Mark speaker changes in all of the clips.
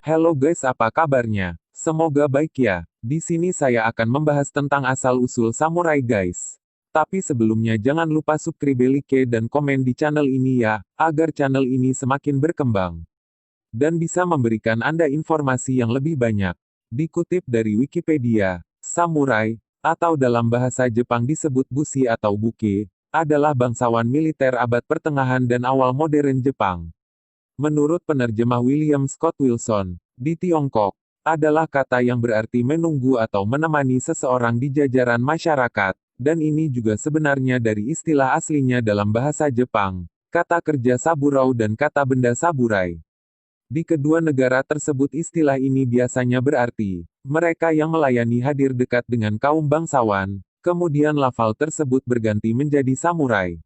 Speaker 1: Halo guys, apa kabarnya? Semoga baik ya. Di sini saya akan membahas tentang asal-usul samurai guys. Tapi sebelumnya jangan lupa subscribe, like, dan komen di channel ini ya, agar channel ini semakin berkembang. Dan bisa memberikan Anda informasi yang lebih banyak. Dikutip dari Wikipedia, samurai, atau dalam bahasa Jepang disebut bushi atau buke, adalah bangsawan militer abad pertengahan dan awal modern Jepang. Menurut penerjemah William Scott Wilson, di Tiongkok, adalah kata yang berarti menunggu atau menemani seseorang di jajaran masyarakat, dan ini juga sebenarnya dari istilah aslinya dalam bahasa Jepang, kata kerja saburau dan kata benda saburai. Di kedua negara tersebut istilah ini biasanya berarti, mereka yang melayani hadir dekat dengan kaum bangsawan, kemudian lafal tersebut berganti menjadi samurai.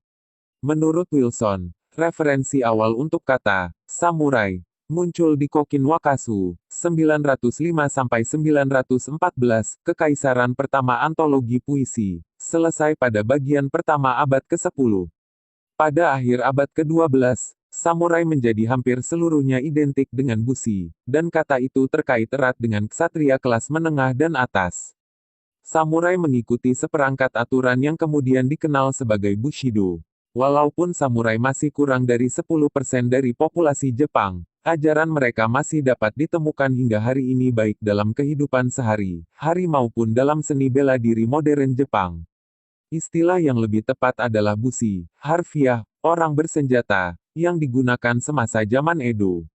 Speaker 1: Menurut Wilson, referensi awal untuk kata samurai muncul di Kokin Wakasu 905-914 Kekaisaran Pertama Antologi Puisi, selesai pada bagian pertama abad ke-10. Pada akhir abad ke-12, samurai menjadi hampir seluruhnya identik dengan bushi, dan kata itu terkait erat dengan ksatria kelas menengah dan atas. Samurai mengikuti seperangkat aturan yang kemudian dikenal sebagai Bushido. Walaupun samurai masih kurang dari 10% dari populasi Jepang, ajaran mereka masih dapat ditemukan hingga hari ini baik dalam kehidupan sehari-hari maupun dalam seni bela diri modern Jepang. Istilah yang lebih tepat adalah bushi, harfiah, orang bersenjata, yang digunakan semasa zaman Edo.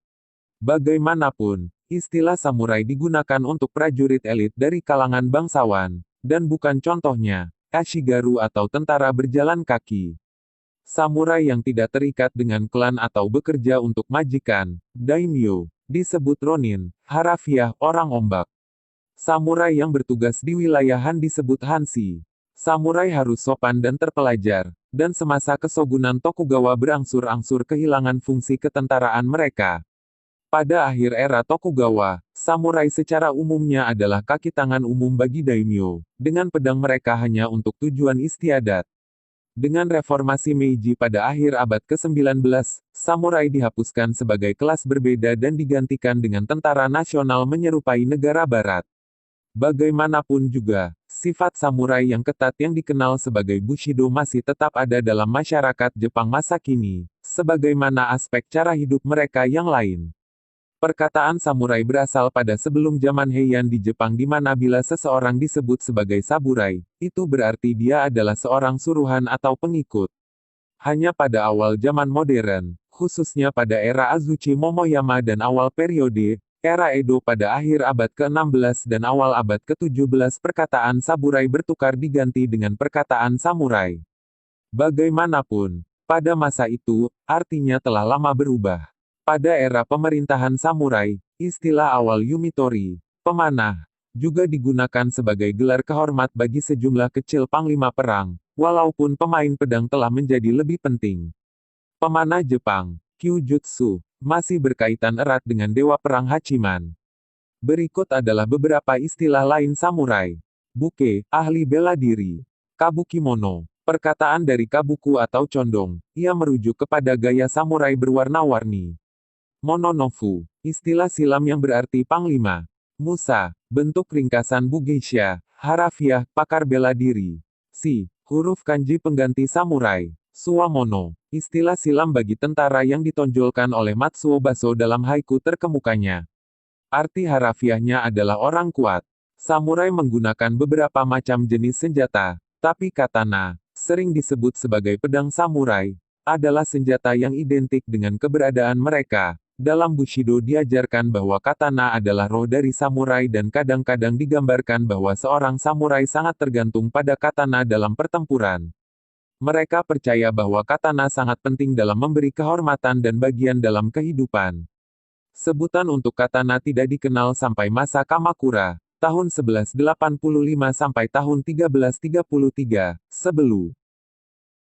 Speaker 1: Bagaimanapun, istilah samurai digunakan untuk prajurit elit dari kalangan bangsawan, dan bukan contohnya, ashigaru atau tentara berjalan kaki. Samurai yang tidak terikat dengan klan atau bekerja untuk majikan, daimyo, disebut ronin, harafiah, orang ombak. Samurai yang bertugas di wilayah Han disebut hanshi. Samurai harus sopan dan terpelajar, dan semasa kesogunan Tokugawa berangsur-angsur kehilangan fungsi ketentaraan mereka. Pada akhir era Tokugawa, samurai secara umumnya adalah kaki tangan umum bagi daimyo, dengan pedang mereka hanya untuk tujuan istiadat. Dengan reformasi Meiji pada akhir abad ke-19, samurai dihapuskan sebagai kelas berbeda dan digantikan dengan tentara nasional menyerupai negara barat. Bagaimanapun juga, sifat samurai yang ketat yang dikenal sebagai Bushido masih tetap ada dalam masyarakat Jepang masa kini, sebagaimana aspek cara hidup mereka yang lain. Perkataan samurai berasal pada sebelum zaman Heian di Jepang di mana bila seseorang disebut sebagai saburai, itu berarti dia adalah seorang suruhan atau pengikut. Hanya pada awal zaman modern, khususnya pada era Azuchi Momoyama dan awal periode, era Edo pada akhir abad ke-16 dan awal abad ke-17 perkataan saburai bertukar diganti dengan perkataan samurai. Bagaimanapun, pada masa itu, artinya telah lama berubah. Pada era pemerintahan samurai, istilah awal Yumitori, pemanah, juga digunakan sebagai gelar kehormat bagi sejumlah kecil panglima perang, walaupun pemain pedang telah menjadi lebih penting. Pemanah Jepang, Kyujutsu, masih berkaitan erat dengan dewa perang Hachiman. Berikut adalah beberapa istilah lain samurai. Buke, ahli bela diri. Kabukimono, perkataan dari kabuku atau condong, ia merujuk kepada gaya samurai berwarna-warni. Mononofu, istilah silam yang berarti panglima. Musa, bentuk ringkasan bugeisha, harafiah, pakar bela diri. Si, huruf kanji pengganti samurai. Suwamono, istilah silam bagi tentara yang ditonjolkan oleh Matsuo Baso dalam haiku terkemukanya. Arti harafiahnya adalah orang kuat. Samurai menggunakan beberapa macam jenis senjata, tapi katana, sering disebut sebagai pedang samurai, adalah senjata yang identik dengan keberadaan mereka. Dalam Bushido diajarkan bahwa katana adalah roh dari samurai dan kadang-kadang digambarkan bahwa seorang samurai sangat tergantung pada katana dalam pertempuran. Mereka percaya bahwa katana sangat penting dalam memberi kehormatan dan bagian dalam kehidupan. Sebutan untuk katana tidak dikenal sampai masa Kamakura, tahun 1185 sampai tahun 1333, sebelum